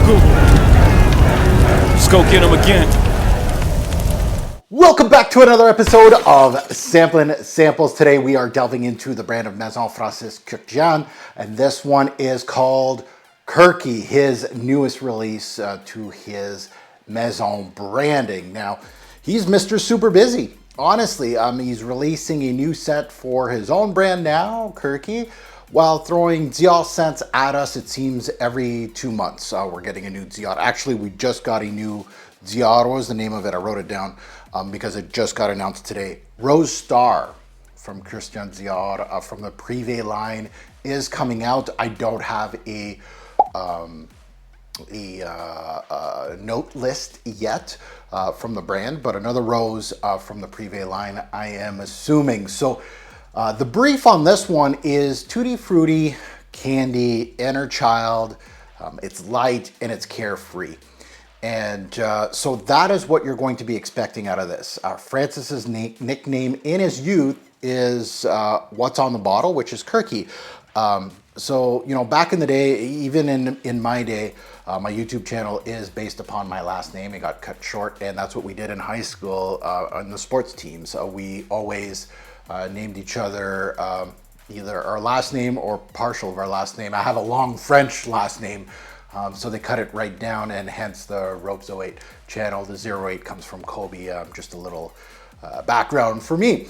Let's go get them again. Welcome back to another episode of Samplin Samples. Today we are delving into the brand of Maison Kurkdjian, and this one is called Kurky, his newest release to his Maison branding. Now, he's Mr. Super Busy. Honestly, he's releasing a new scent for his own brand now, Kurky, while throwing Dior scents at us. It seems every 2 months we're getting a new Dior. Actually, we just got a new Dior. What was the name of it? I wrote it down because it just got announced today. Rose Star from Kurkdjian Dior from the Privé line is coming out. I don't have a note list yet from the brand, but another rose from the Privé line, I am assuming. So the brief on this one is tutti frutti, candy, inner child. It's light and it's carefree. And so that is what you're going to be expecting out of this. Francis's nickname in his youth is what's on the bottle, which is Kurky. So, you know, back in the day, even in my day, my YouTube channel is based upon my last name. It got cut short, and that's what we did in high school on the sports teams. We always named each other either our last name or partial of our last name. I have a long French last name, so they cut it right down, and hence the Ropes 08 channel. The 08 comes from Kobe, just a little background for me.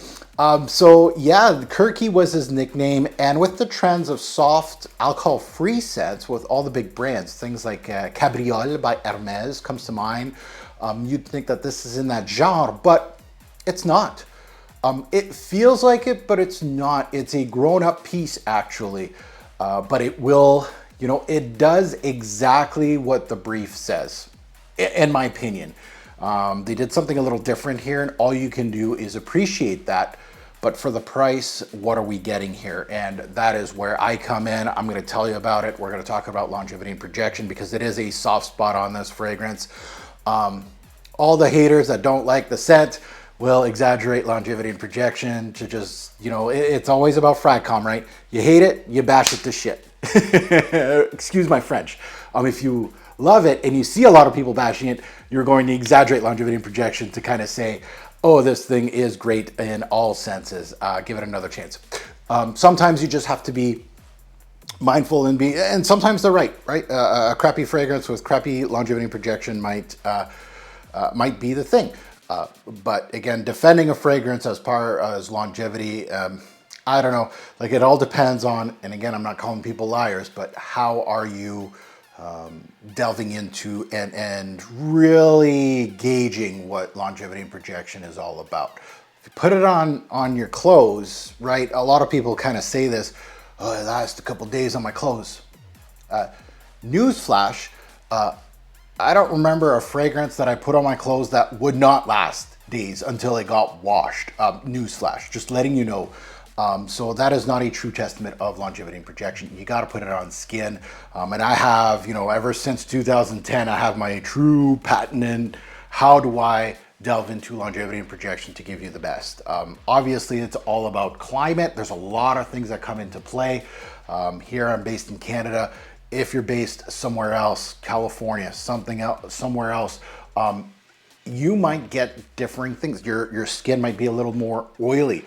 So yeah, Kurky was his nickname, and with the trends of soft alcohol-free scents with all the big brands, things like Cabriole by Hermes comes to mind, you'd think that this is in that genre, but it's not. It feels like it, but it's not. It's a grown-up piece, actually, but it will, you know, it does exactly what the brief says, in my opinion. They did something a little different here, and all you can do is appreciate that. But for the price, what are we getting here? And that is where I come in. I'm going to tell you about it. We're going to talk about longevity and projection because it is a soft spot on this fragrance. All the haters that don't like the scent will exaggerate longevity and projection to just, you know, it's always about Fragcomm, right? You hate it, you bash it to shit. Excuse my French. If you love it and you see a lot of people bashing it, you're going to exaggerate longevity and projection to kind of say, oh, this thing is great in all senses. Give it another chance. Sometimes you just have to be mindful and sometimes they're right? A crappy fragrance with crappy longevity and projection might be the thing. But again, defending a fragrance as far as longevity, I don't know, like it all depends on, and again, I'm not calling people liars, but how are you delving into and really gauging what longevity and projection is all about. If you put it on your clothes, right? A lot of people kind of say this, oh, it lasts a couple days on my clothes. Newsflash, I don't remember a fragrance that I put on my clothes that would not last days until it got washed. Newsflash, just letting you know. So that is not a true testament of longevity and projection. You got to put it on skin. And I have, you know, ever since 2010, I have my true patent in how do I delve into longevity and projection to give you the best. Obviously, it's all about climate. There's a lot of things that come into play. Here I'm based in Canada. If you're based somewhere else, California, something else, somewhere else, you might get differing things. Your skin might be a little more oily.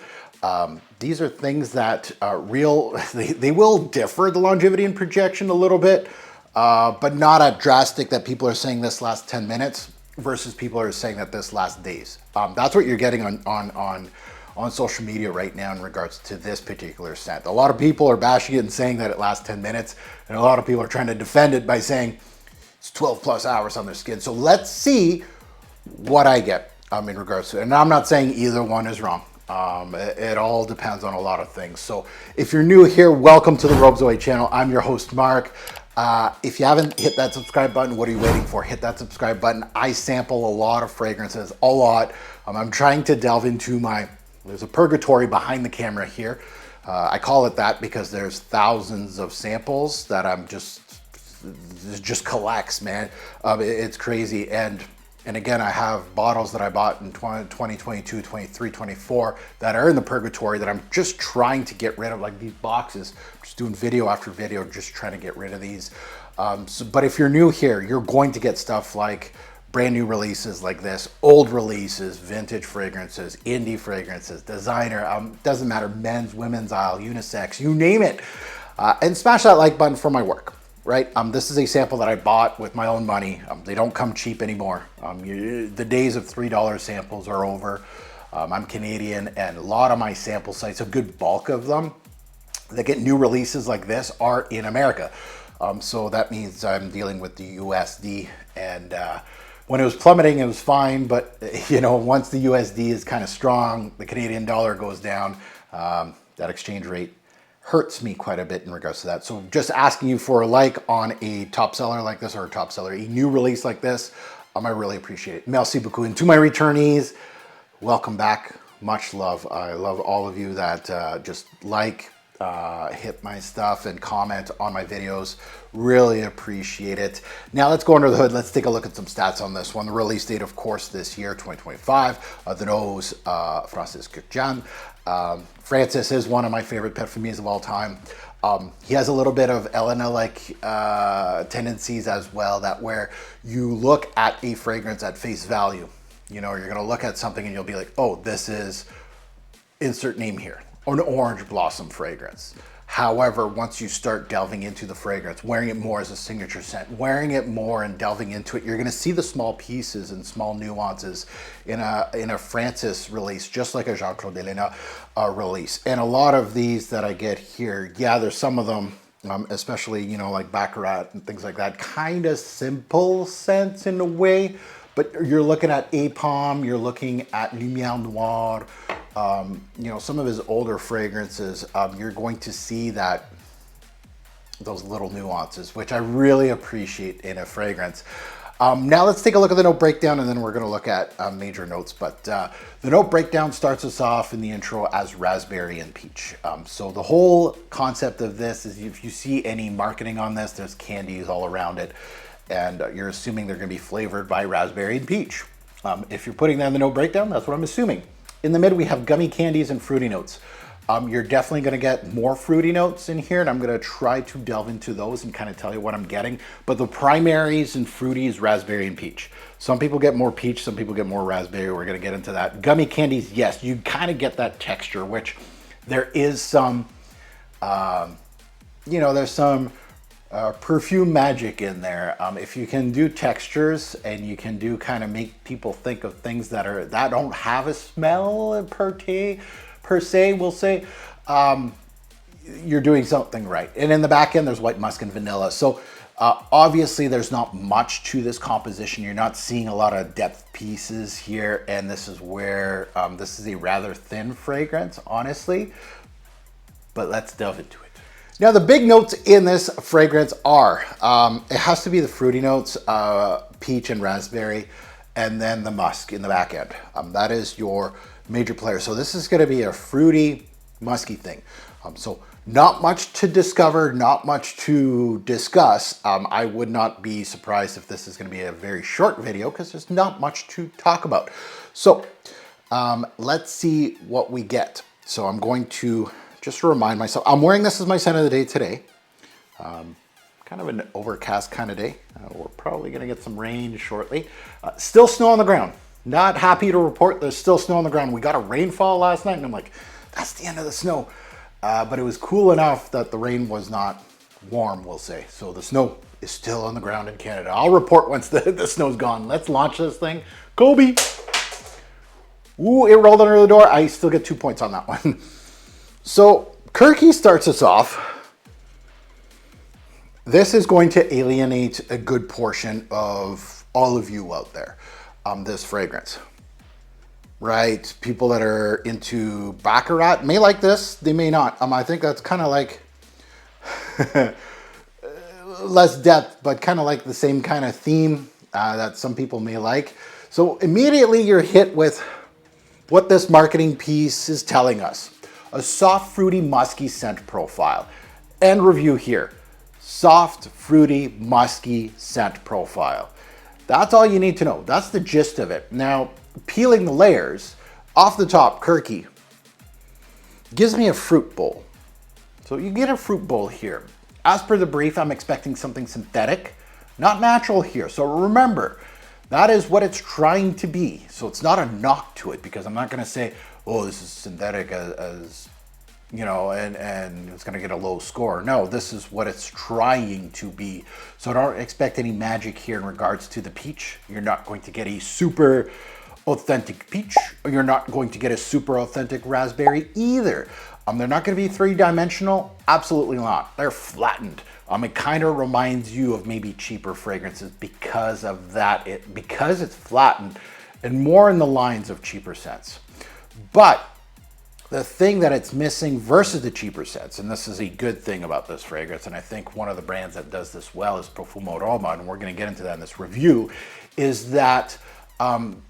These are things that they will differ, the longevity and projection a little bit, but not a drastic that people are saying this lasts 10 minutes versus people are saying that this lasts days. That's what you're getting on social media right now in regards to this particular scent. A lot of people are bashing it and saying that it lasts 10 minutes, and a lot of people are trying to defend it by saying it's 12 plus hours on their skin. So let's see what I get in regards to it. And I'm not saying either one is wrong. It all depends on a lot of things. So if you're new here, welcome to the Ropes 08 channel. I'm your host, Mark. If you haven't hit that subscribe button, what are you waiting for? Hit that subscribe button. I sample a lot of fragrances, a lot. I'm trying to delve into there's a purgatory behind the camera here. I call it that because there's thousands of samples that I'm just collects, man. It's crazy. And And again, I have bottles that I bought in 2022, 23, 24 that are in the purgatory that I'm just trying to get rid of, like these boxes. I'm just doing video after video, just trying to get rid of these. But if you're new here, you're going to get stuff like brand new releases like this, old releases, vintage fragrances, indie fragrances, designer, doesn't matter, men's, women's aisle, unisex, you name it. And smash that like button for my work. Right, this is a sample that I bought with my own money. They don't come cheap anymore. The days of $3 samples are over. I'm Canadian, and a lot of my sample sites, a good bulk of them, that get new releases like this are in America. So that means I'm dealing with the USD, and when it was plummeting, it was fine, but you know, once the USD is kind of strong, the Canadian dollar goes down, that exchange rate hurts me quite a bit in regards to that. So just asking you for a like on a top seller like this, or a top seller, a new release like this, I really appreciate it. Merci beaucoup. And to my returnees, welcome back. Much love. I love all of you that just like, hit my stuff and comment on my videos. Really appreciate it. Now let's go under the hood. Let's take a look at some stats on this one. The release date, of course, this year, 2025. The nose, Francis Kurkdjian. Francis is one of my favorite perfumiers of all time. He has a little bit of Elena-like tendencies as well, that where you look at a fragrance at face value. You know, you're gonna look at something and you'll be like, oh, this is insert name here, an orange blossom fragrance. However, once you start delving into the fragrance, wearing it more as a signature scent, wearing it more and delving into it, you're gonna see the small pieces and small nuances in a Francis release, just like a Jean-Claude Elena release. And a lot of these that I get here, yeah, there's some of them, especially, you know, like Baccarat and things like that, kind of simple scents in a way, but you're looking at Apom, you're looking at Lumière Noire, you know, some of his older fragrances, you're going to see that those little nuances, which I really appreciate in a fragrance. Now let's take a look at the note breakdown, and then we're going to look at major notes. But the note breakdown starts us off in the intro as raspberry and peach. So the whole concept of this is, if you see any marketing on this, there's candies all around it, and you're assuming they're going to be flavored by raspberry and peach. If you're putting that in the note breakdown, that's what I'm assuming. In the mid, we have gummy candies and fruity notes. You're definitely going to get more fruity notes in here, and I'm going to try to delve into those and kind of tell you what I'm getting. But the primaries and fruities, raspberry and peach. Some people get more peach, some people get more raspberry. We're going to get into that. Gummy candies, yes, you kind of get that texture, which there is some, you know, there's some perfume magic in there. If you can do textures and you can do kind of make people think of things that don't have a smell per se, we'll say, you're doing something right. And in the back end, there's white musk and vanilla. So obviously there's not much to this composition. You're not seeing a lot of depth pieces here. And this is where, this is a rather thin fragrance, honestly, but let's delve into it. Now the big notes in this fragrance are, it has to be the fruity notes, peach and raspberry, and then the musk in the back end. That is your major player. So this is going to be a fruity, musky thing. So not much to discover, not much to discuss. I would not be surprised if this is going to be a very short video, because there's not much to talk about. So let's see what we get. So I'm going to just remind myself, I'm wearing this as my scent of the day today. Kind of an overcast kind of day. We're probably going to get some rain shortly. Still snow on the ground. Not happy to report there's still snow on the ground. We got a rainfall last night, and I'm like, that's the end of the snow. But it was cool enough that the rain was not warm, we'll say. So the snow is still on the ground in Canada. I'll report once the snow's gone. Let's launch this thing. Kobe! Ooh, it rolled under the door. I still get 2 points on that one. So Kurky starts us off. This is going to alienate a good portion of all of you out there. This fragrance, right? People that are into Baccarat may like this, they may not. I think that's kind of like less depth, but kind of like the same kind of theme that some people may like. So immediately you're hit with what this marketing piece is telling us. A soft, fruity, musky scent profile. End review here. Soft, fruity, musky scent profile. That's all you need to know. That's the gist of it. Now, peeling the layers, off the top, Kurky gives me a fruit bowl. So you get a fruit bowl here. As per the brief, I'm expecting something synthetic, not natural here. So remember, that is what it's trying to be. So it's not a knock to it, because I'm not gonna say, oh, this is synthetic as you know, and it's gonna get a low score. No, this is what it's trying to be. So don't expect any magic here in regards to the peach. You're not going to get a super authentic peach, or you're not going to get a super authentic raspberry either. They're not gonna be three-dimensional, absolutely not. They're flattened. It kind of reminds you of maybe cheaper fragrances because of that, because it's flattened and more in the lines of cheaper scents. But the thing that it's missing versus the cheaper scents, and this is a good thing about this fragrance, and I think one of the brands that does this well is Parfum, and we're gonna get into that in this review, is that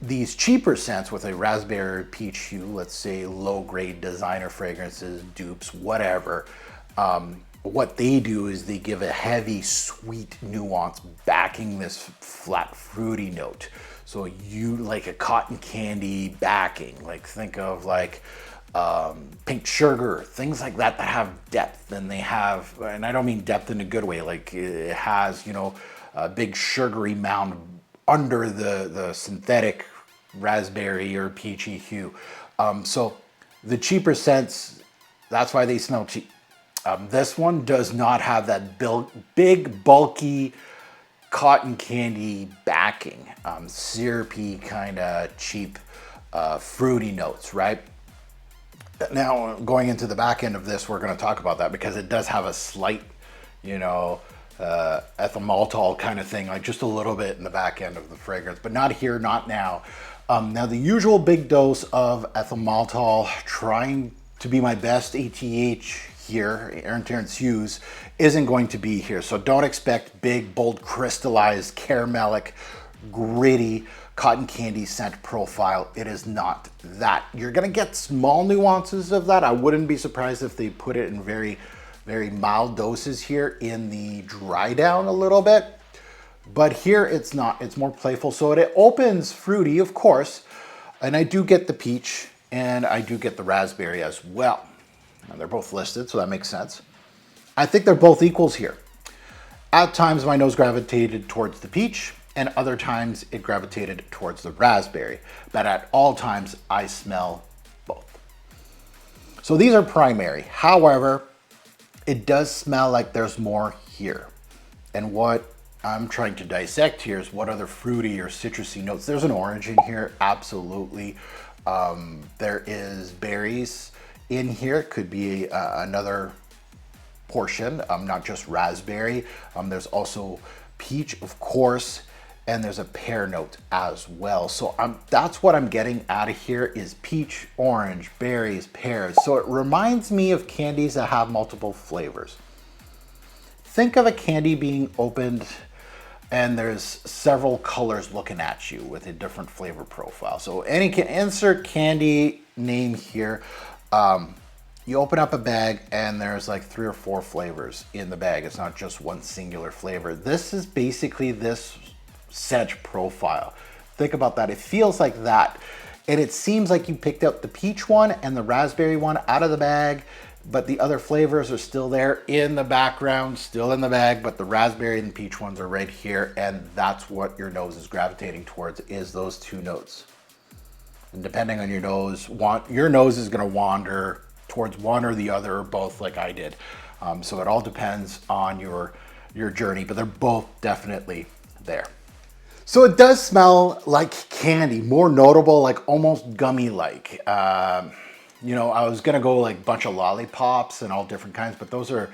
these cheaper scents with a raspberry peach hue, let's say low-grade designer fragrances, dupes, whatever, what they do is they give a heavy, sweet nuance backing this flat, fruity note. So you like a cotton candy backing, like think of like pink sugar, things like that that have depth, and they have, and I don't mean depth in a good way, like it has, you know, a big sugary mound under the synthetic raspberry or peachy hue. So the cheaper scents, that's why they smell cheap. This one does not have that big, bulky cotton candy backing, syrupy kind of cheap, fruity notes, right? Now, going into the back end of this, we're going to talk about that because it does have a slight, you know, ethyl maltol kind of thing, like just a little bit in the back end of the fragrance, but not here, not now. Now, the usual big dose of ethyl maltol, trying to be my best ATH here, Aaron Terrence Hughes, isn't going to be here. So don't expect big, bold, crystallized, caramelic, gritty, cotton candy scent profile. It is not that. You're gonna get small nuances of that. I wouldn't be surprised if they put it in very, very mild doses here in the dry down a little bit. But here it's not, it's more playful. So it opens fruity, of course, and I do get the peach and I do get the raspberry as well. And they're both listed, so that makes sense. I think they're both equals here. At times my nose gravitated towards the peach, and other times it gravitated towards the raspberry. But at all times I smell both. So these are primary. However, it does smell like there's more here. And what I'm trying to dissect here is what other fruity or citrusy notes. There's an orange in here, absolutely. There is berries in here. It could be another portion, not just raspberry. There's also peach, of course, and there's a pear note as well. So that's what I'm getting out of here is peach, orange, berries, pears. So it reminds me of candies that have multiple flavors. Think of a candy being opened and there's several colors looking at you with a different flavor profile. So insert candy name here. You open up a bag and there's like 3 or 4 flavors in the bag. It's not just one singular flavor. This is basically this scent profile. Think about that. It feels like that. And it seems like you picked up the peach one and the raspberry one out of the bag, but the other flavors are still there in the background, still in the bag, but the raspberry and the peach ones are right here. And that's what your nose is gravitating towards, is those 2 notes. And depending on your nose, your nose is gonna wander towards one or the other or both like I did. So it all depends on your journey, but they're both definitely there. So it does smell like candy, more notable, like almost gummy-like. You know, I was gonna go like bunch of lollipops and all different kinds, but those are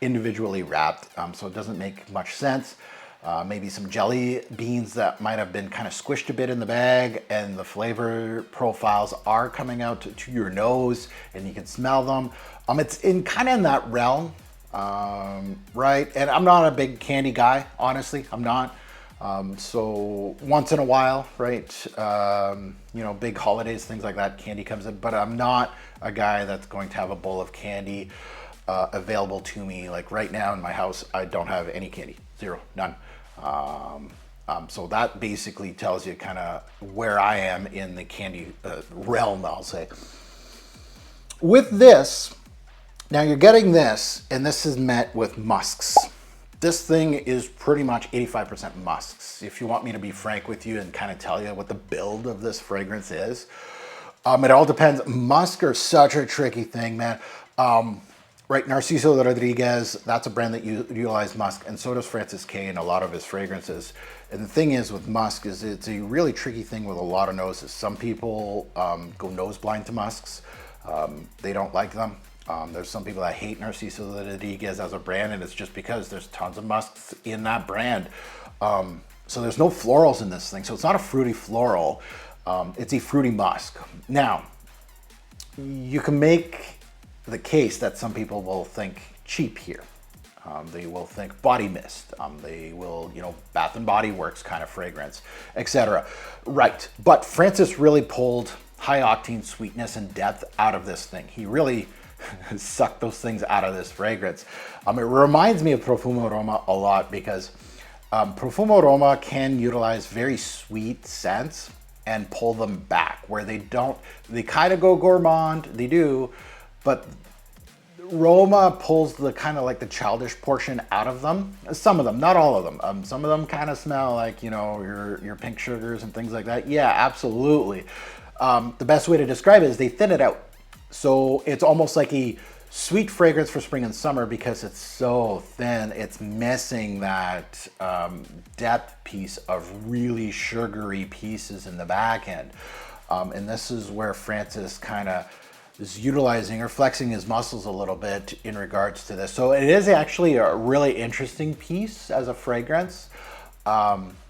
individually wrapped, so it doesn't make much sense. Maybe some jelly beans that might have been kind of squished a bit in the bag, and the flavor profiles are coming out to your nose and you can smell them. It's kind of in that realm, right? And I'm not a big candy guy, honestly, I'm not. So once in a while, right? You know, big holidays, things like that, candy comes in, but I'm not a guy that's going to have a bowl of candy available to me. Like right now in my house, I don't have any candy, 0, none. So that basically tells you kind of where I am in the candy realm, I'll say. With this, now you're getting this, and this is met with musks. This thing is pretty much 85% musks. If you want me to be frank with you and kind of tell you what the build of this fragrance is, it all depends. Musk are such a tricky thing, man. Right, Narciso Rodriguez, that's a brand that utilizes musk, and so does Francis K in a lot of his fragrances. And the thing is with musk is it's a really tricky thing with a lot of noses. Some people go nose blind to musks. They don't like them. There's some people that hate Narciso Rodriguez as a brand, and it's just because there's tons of musks in that brand. So there's no florals in this thing. So it's not a fruity floral. It's a fruity musk. Now, you can make the case that some people will think cheap here. They will think body mist. They will, Bath and Body Works kind of fragrance, etc. Right, but Francis really pulled high octane sweetness and depth out of this thing. He really sucked those things out of this fragrance. It reminds me of Profumo Roma a lot because Profumo Roma can utilize very sweet scents and pull them back where they kind of go gourmand, they do, but Roma pulls the kind of like the childish portion out of them. Some of them, not all of them. Some of them kind of smell like, your pink sugars and things like that. Yeah, absolutely. The best way to describe it is they thin it out. So it's almost like a sweet fragrance for spring and summer because it's so thin. It's missing that depth piece of really sugary pieces in the back end. And this is where Francis kind of is utilizing or flexing his muscles a little bit in regards to this. So it is actually a really interesting piece as a fragrance.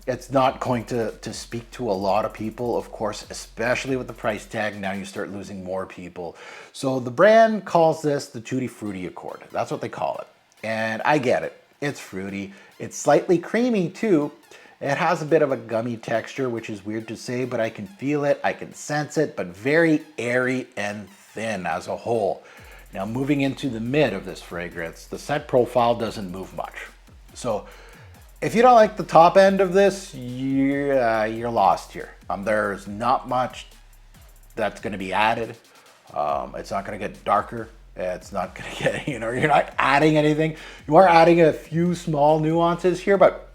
It's not going to speak to a lot of people, of course, especially with the price tag. Now you start losing more people. So the brand calls this the Tutti Frutti Accord. That's what they call it. And I get it. It's fruity. It's slightly creamy too. It has a bit of a gummy texture, which is weird to say, but I can feel it. I can sense it, but very airy and thin as a whole. Now moving into the mid of this fragrance, the scent profile doesn't move much. So if you don't like the top end of this, you're lost here. There's not much that's going to be added. It's not going to get darker. It's not going to get, you're not adding anything. You are adding a few small nuances here, but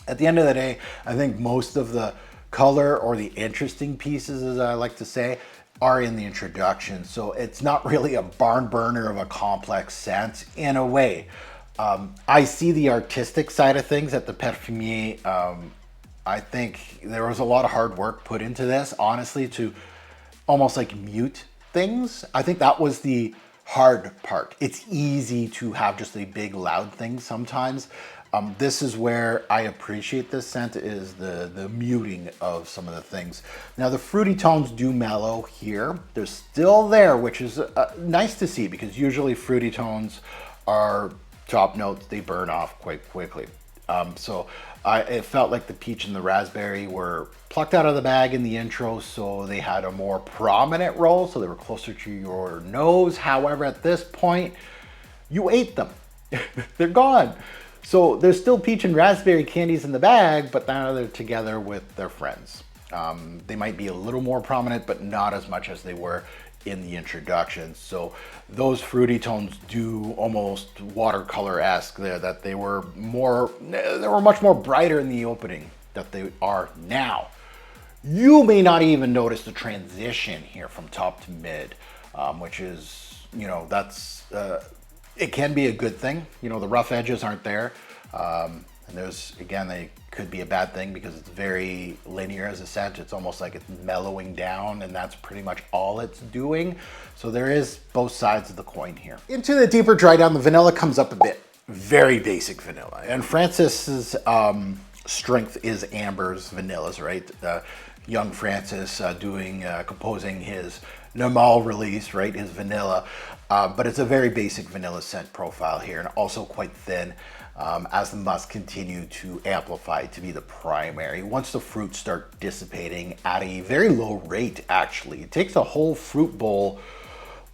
at the end of the day, I think most of the color or the interesting pieces, as I like to say, are in the introduction. So it's not really a barn burner of a complex scent in a way. I see the artistic side of things at the Perfume. I think there was a lot of hard work put into this, honestly, to almost like mute things. I think that was the hard part. It's easy to have just a big loud thing sometimes. This is where I appreciate this scent, is the muting of some of the things. Now the fruity tones do mellow here. They're still there, which is nice to see because usually fruity tones are top notes. They burn off quite quickly. It felt like the peach and the raspberry were plucked out of the bag in the intro, so they had a more prominent role, so they were closer to your nose. However, at this point, you ate them. They're gone. So there's still peach and raspberry candies in the bag, but now they're together with their friends. They might be a little more prominent, but not as much as they were in the introduction. So those fruity tones do almost watercolor-esque there, that they were much more brighter in the opening that they are now. You may not even notice the transition here from top to mid, which is, it can be a good thing. The rough edges aren't there. And they could be a bad thing because it's very linear as a scent. It's almost like it's mellowing down, and that's pretty much all it's doing. So there is both sides of the coin here. Into the deeper dry down, the vanilla comes up a bit. Very basic vanilla. And Francis's strength is ambers, vanillas, right? Young Francis composing his normal release, right? His vanilla. But it's a very basic vanilla scent profile here, and also quite thin. As the musk continue to amplify to be the primary. Once the fruits start dissipating at a very low rate, actually. It takes a whole fruit bowl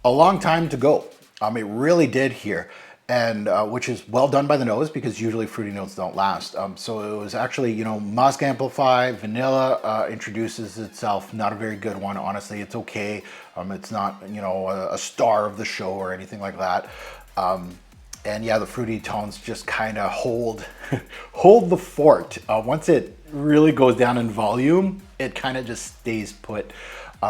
a long time to go. It really did here. and which is well done by the nose because usually fruity notes don't last. So it was actually, you know, musk amplify, vanilla introduces itself. Not a very good one, honestly. It's okay. It's not, you know, a star of the show or anything like that. And yeah, the fruity tones just kind of hold hold the fort. Once it really goes down in volume, it kind of just stays put.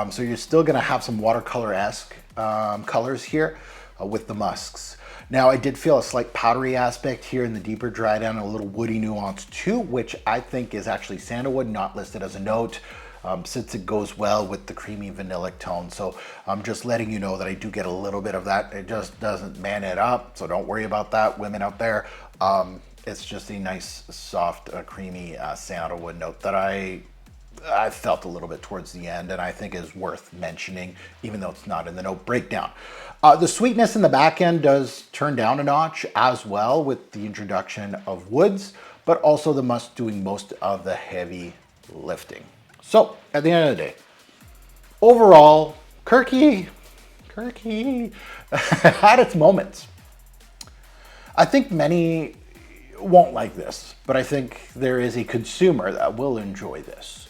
So you're still gonna have some watercolor-esque colors here with the musks. Now, I did feel a slight powdery aspect here in the deeper dry down, a little woody nuance too, which I think is actually sandalwood, not listed as a note, since it goes well with the creamy vanillic tone. So I'm just letting you know that I do get a little bit of that. It just doesn't man it up, so don't worry about that, women out there. It's just a nice, soft, creamy sandalwood note that I felt a little bit towards the end, and I think is worth mentioning, even though it's not in the note breakdown. The sweetness in the back end does turn down a notch as well with the introduction of woods, but also the musk doing most of the heavy lifting. So at the end of the day, overall, Kurky had its moments. I think many won't like this, but I think there is a consumer that will enjoy this.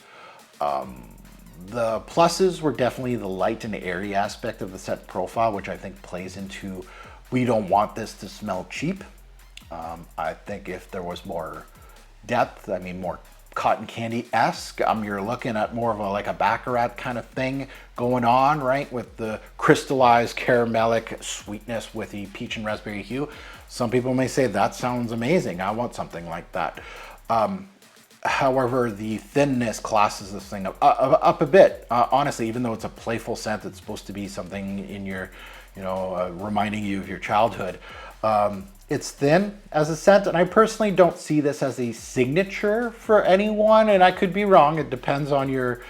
The pluses were definitely the light and airy aspect of the scent profile, which I think plays into, we don't want this to smell cheap. I think if there was more depth, I mean more cotton candy-esque, you're looking at more of like a Baccarat kind of thing going on, right? With the crystallized caramelic sweetness with the peach and raspberry hue. Some people may say that sounds amazing. I want something like that. However, the thinness classes this thing up a bit. Honestly, even though it's a playful scent, it's supposed to be something in your, you know, reminding you of your childhood. It's thin as a scent, and I personally don't see this as a signature for anyone, and I could be wrong. It depends on your,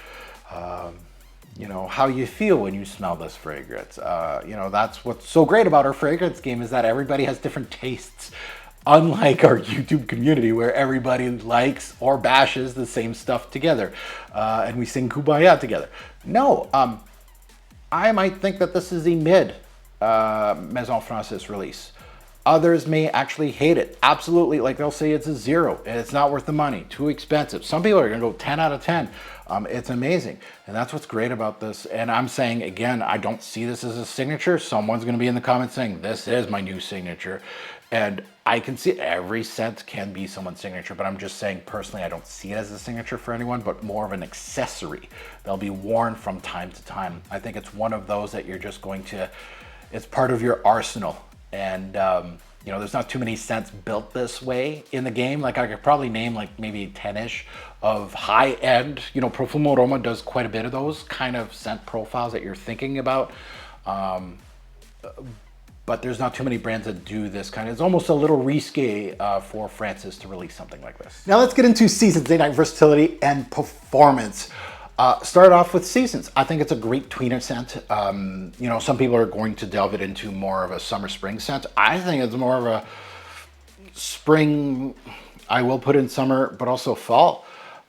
you know, how you feel when you smell this fragrance. You know, that's what's so great about our fragrance game, is that everybody has different tastes. Unlike our YouTube community where everybody likes or bashes the same stuff together and we sing Kumbaya together. No, I might think that this is a mid Maison Francis release. Others may actually hate it. Absolutely, like they'll say it's a 0 and it's not worth the money, too expensive. Some people are gonna go 10 out of 10. It's amazing, and that's what's great about this. And I'm saying, again, I don't see this as a signature. Someone's gonna be in the comments saying, this is my new signature. And I can see every scent can be someone's signature, but I'm just saying personally, I don't see it as a signature for anyone, but more of an accessory. They'll be worn from time to time. I think it's one of those that you're just going to, it's part of your arsenal. And, you know, there's not too many scents built this way in the game. Like I could probably name like maybe 10-ish of high end, you know, Profumo Aroma does quite a bit of those kind of scent profiles that you're thinking about. But there's not too many brands that do this kind of, it's almost a little risque for Francis to release something like this. Now let's get into Seasons, Day Night versatility and performance. Start off with Seasons. I think it's a great tweener scent. You know, some people are going to delve it into more of a summer spring scent. I think it's more of a spring, I will put in summer, but also fall.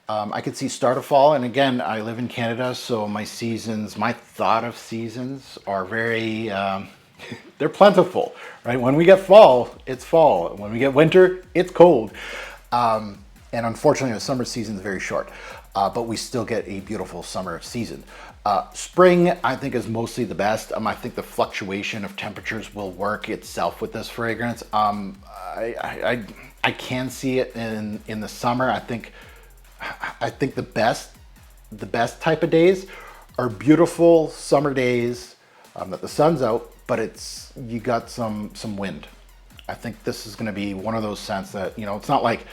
I could see start of fall, and again, I live in Canada, so my seasons, my thought of seasons are very, they're plentiful, right? When we get fall, it's fall. When we get winter, it's cold. And unfortunately, the summer season is very short, but we still get a beautiful summer season. Spring, I think, is mostly the best. I think the fluctuation of temperatures will work itself with this fragrance. I can see it in the summer. I think the best type of days are beautiful summer days that the sun's out, but you got some wind. I think this is going to be one of those scents that, you know, it's not like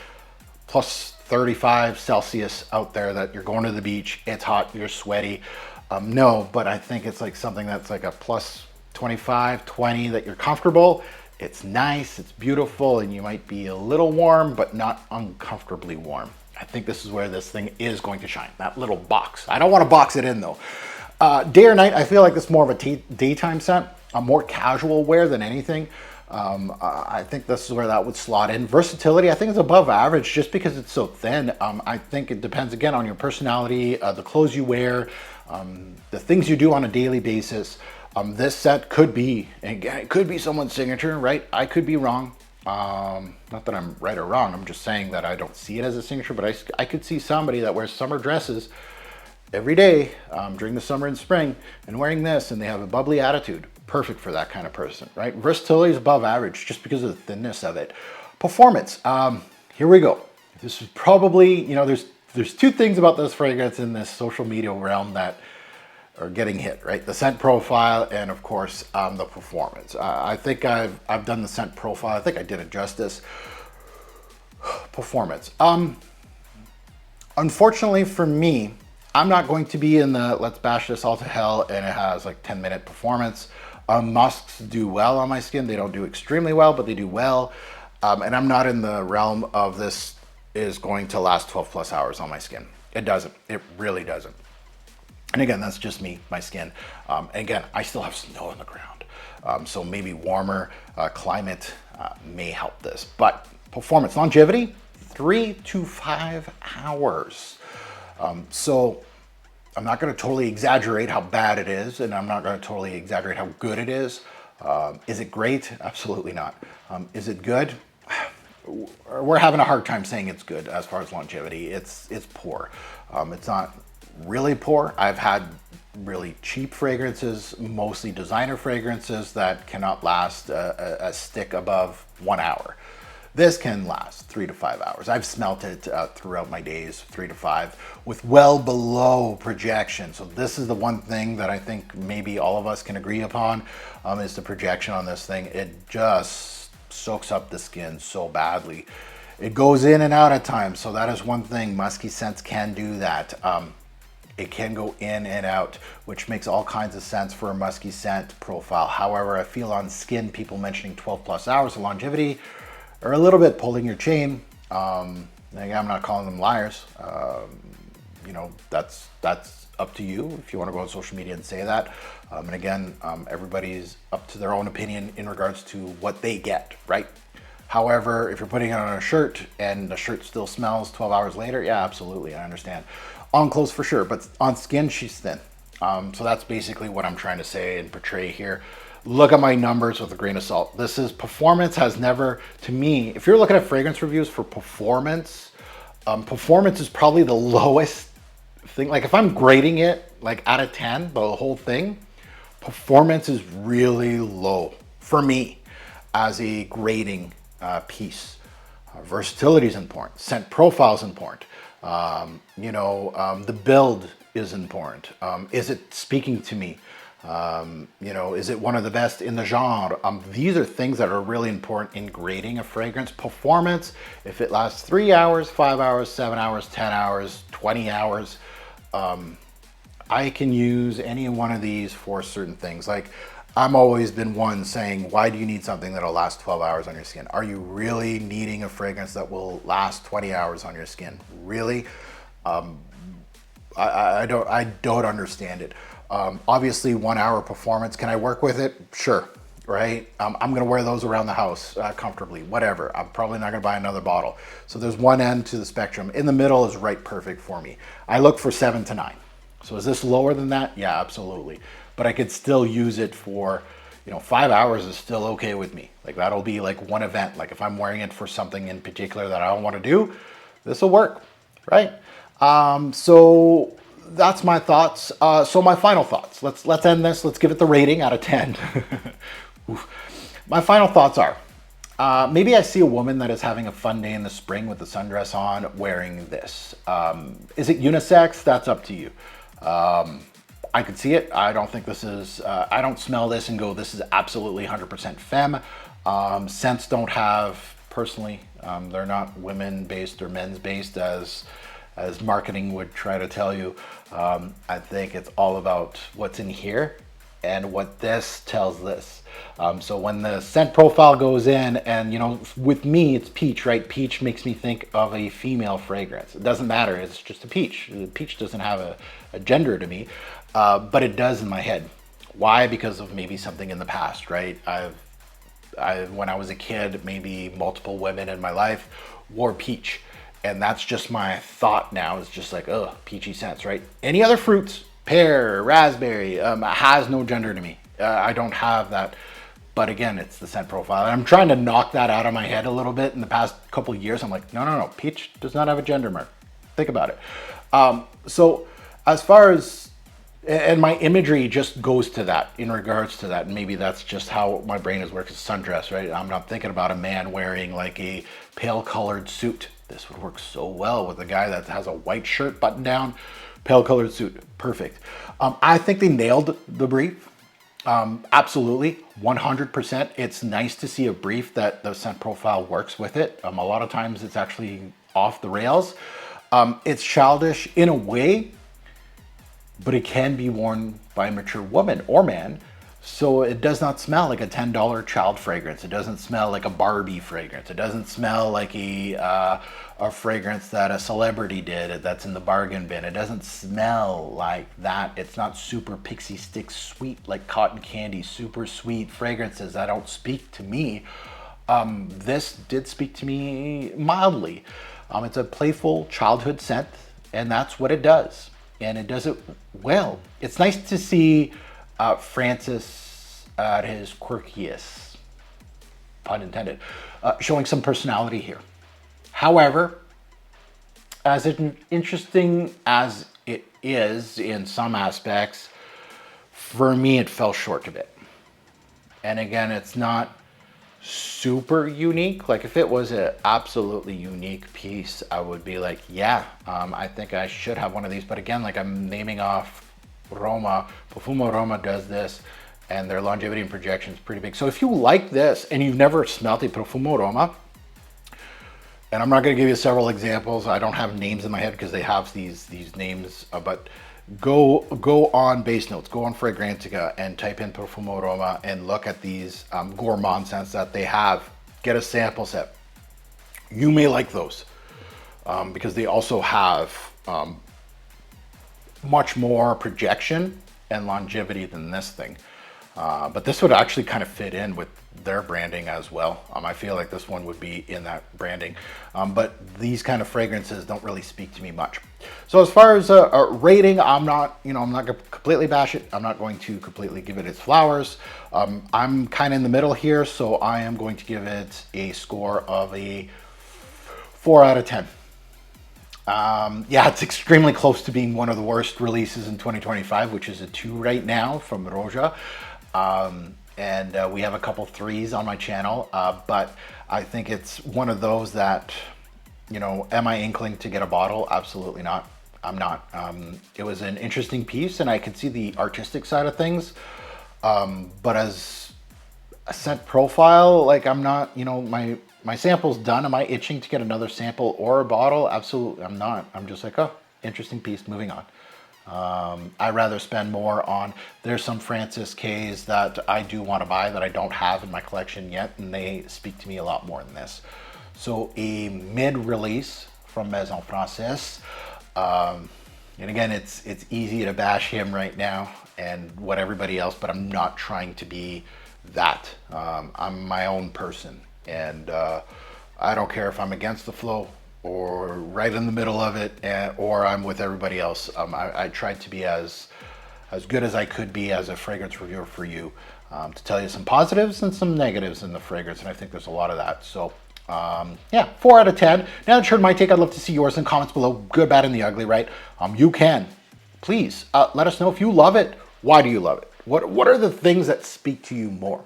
plus 35 Celsius out there that you're going to the beach, it's hot, you're sweaty. No, but I think it's like something that's like a plus 25, 20 that you're comfortable. It's nice, it's beautiful, and you might be a little warm, but not uncomfortably warm. I think this is where this thing is going to shine, that little box. I don't want to box it in though. Day or night, I feel like it's more of a daytime scent, a more casual wear than anything. I think this is where that would slot in. Versatility, I think it's above average just because it's so thin. I think it depends again on your personality, the clothes you wear, the things you do on a daily basis. This scent could be, and again, it could be someone's signature, right? I could be wrong. Not that I'm right or wrong. I'm just saying that I don't see it as a signature, but I could see somebody that wears summer dresses every day during the summer and spring and wearing this, and they have a bubbly attitude. Perfect for that kind of person, right? Versatility is above average just because of the thinness of it. Performance. Here we go. This is probably, you know, there's two things about this fragrance in this social media realm that are getting hit, right? The scent profile and of course the performance. I think I've done the scent profile. I think I did it justice. Performance. Unfortunately for me, I'm not going to be in the let's bash this all to hell and it has like 10-minute performance. Musks do well on my skin. They don't do extremely well, but they do well. And I'm not in the realm of this is going to last 12 plus hours on my skin. It doesn't. It really doesn't. And again, that's just me, my skin. And again, I still have snow on the ground. So maybe warmer climate may help this. But performance, longevity, 3 to 5 hours. So I'm not going to totally exaggerate how bad it is, and I'm not going to totally exaggerate how good it is. Is it great? Absolutely not. Is it good? We're having a hard time saying it's good as far as longevity. It's poor. It's not really poor. I've had really cheap fragrances, mostly designer fragrances that cannot last a stick above 1 hour. This can last 3 to 5 hours. I've smelt it throughout my days, 3 to 5, with well below projection. So this is the one thing that I think maybe all of us can agree upon is the projection on this thing. It just soaks up the skin so badly. It goes in and out at times. So that is one thing. Musky scents can do that. It can go in and out, which makes all kinds of sense for a musky scent profile. However, I feel on skin, people mentioning 12 plus hours of longevity are a little bit pulling your chain. Again, I'm not calling them liars. You know, that's up to you if you want to go on social media and say that. And again, everybody's up to their own opinion in regards to what they get, right? However, if you're putting it on a shirt and the shirt still smells 12 hours later, yeah, absolutely, I understand. On clothes for sure, but on skin, she's thin. So that's basically what I'm trying to say and portray here. Look at my numbers with a grain of salt. This is performance has never, to me, if you're looking at fragrance reviews for performance, performance is probably the lowest thing. Like if I'm grading it like out of 10, the whole thing, performance is really low for me as a grading piece. Versatility is important. Scent profile is important. The build is important. Is it speaking to me? Is it one of the best in the genre? These are things that are really important in grading a fragrance. Performance, if it lasts 3 hours, 5 hours, 7 hours, 10 hours, 20 hours, I can use any one of these for certain things. Like I'm always been one saying, why do you need something that'll last 12 hours on your skin? Are you really needing a fragrance that will last 20 hours on your skin? Really? I don't understand it. Obviously 1 hour performance, can I work with it? Sure, right? I'm gonna wear those around the house comfortably, whatever. I'm probably not gonna buy another bottle. So there's one end to the spectrum. In the middle is right perfect for me. I look for 7 to 9. So is this lower than that? Yeah, absolutely. But I could still use it for, 5 hours is still okay with me. Like that'll be like one event. Like if I'm wearing it for something in particular that I don't want to do, this will work, right? So that's my thoughts. So my final thoughts. Let's end this. Let's give it the rating out of 10. My final thoughts are, maybe I see a woman that is having a fun day in the spring with the sundress on wearing this. Is it unisex? That's up to you. I could see it. I don't think this is, I don't smell this and go, this is absolutely 100% femme. Scents don't have, personally, they're not women-based or men's-based as marketing would try to tell you. I think it's all about what's in here and what this tells this. So when the scent profile goes in and, with me, it's peach, right? Peach makes me think of a female fragrance. It doesn't matter. It's just a peach. Peach doesn't have a gender to me, but it does in my head. Why? Because of maybe something in the past, right? When I was a kid, maybe multiple women in my life wore peach. And that's just my thought now. It's just like, peachy scents, right? Any other fruits, pear, raspberry, has no gender to me. I don't have that. But again, it's the scent profile. And I'm trying to knock that out of my head a little bit. In the past couple of years, I'm like, no. Peach does not have a gender mark. Think about it. So as far as, and my imagery just goes to that in regards to that. And maybe that's just how my brain is working. Sundress, right? I'm not thinking about a man wearing like a pale colored suit. This would work so well with a guy that has a white shirt button down, pale colored suit. Perfect. I think they nailed the brief. Absolutely, 100%. It's nice to see a brief that the scent profile works with it. A lot of times it's actually off the rails. It's childish in a way, but it can be worn by a mature woman or man. So it does not smell like a $10 child fragrance. It doesn't smell like a Barbie fragrance. It doesn't smell like a fragrance that a celebrity did that's in the bargain bin. It doesn't smell like that. It's not super pixie stick sweet like cotton candy, super sweet fragrances that don't speak to me. This did speak to me mildly. It's a playful childhood scent, and that's what it does. And it does it well. It's nice to see Francis at his quirkiest, pun intended, showing some personality here. However, as interesting as it is in some aspects, for me it fell short a bit. And again, it's not super unique. Like if it was an absolutely unique piece, I would be like, yeah, I think I should have one of these. But again, like I'm naming off Roma, Perfume Roma does this, and their longevity and projection is pretty big. So if you like this and you've never smelled a Perfume Roma, and I'm not going to give you several examples, I don't have names in my head because they have these names, but go on Base Notes, go on Fragrantica and type in Perfume Roma and look at these gourmand scents that they have. Get a sample set. You may like those because they also have much more projection and longevity than this thing. But this would actually kind of fit in with their branding as well. I feel like this one would be in that branding. But these kind of fragrances don't really speak to me much. So as far as a rating, I'm not going to completely bash it. I'm not going to completely give it its flowers. I'm kind of in the middle here, so I am going to give it a score of a 4 out of 10. Yeah, it's extremely close to being one of the worst releases in 2025, which is a 2 right now from Roja. And we have a couple 3s on my channel, but I think it's one of those that, am I inkling to get a bottle? Absolutely not. I'm not. It was an interesting piece and I could see the artistic side of things. But as a scent profile, like I'm not, my sample's done. Am I itching to get another sample or a bottle? Absolutely, I'm not. I'm just like, oh, interesting piece, moving on. I'd rather spend more on, there's some Francis K's that I do want to buy that I don't have in my collection yet, and they speak to me a lot more than this. So a mid-release from Maison Francaise. And again, it's easy to bash him right now and what everybody else, but I'm not trying to be that. I'm my own person, and I don't care if I'm against the flow or right in the middle of it, or I'm with everybody else. I tried to be as good as I could be as a fragrance reviewer for you, to tell you some positives and some negatives in the fragrance, and I think there's a lot of that. So yeah, 4 out of 10. Now that you heard my take, I'd love to see yours in the comments below. Good, bad, and the ugly, right? You can, please, let us know if you love it. Why do you love it? What are the things that speak to you more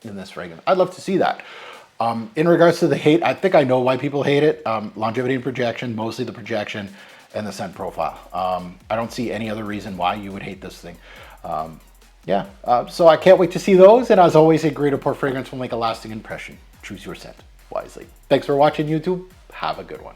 in this fragrance? I'd love to see that. In regards to the hate, I think I know why people hate it. Longevity and projection, mostly the projection and the scent profile. I don't see any other reason why you would hate this thing. Yeah, so I can't wait to see those. And as always, a great pour fragrance will make a lasting impression. Choose your scent wisely. Thanks for watching, YouTube. Have a good one.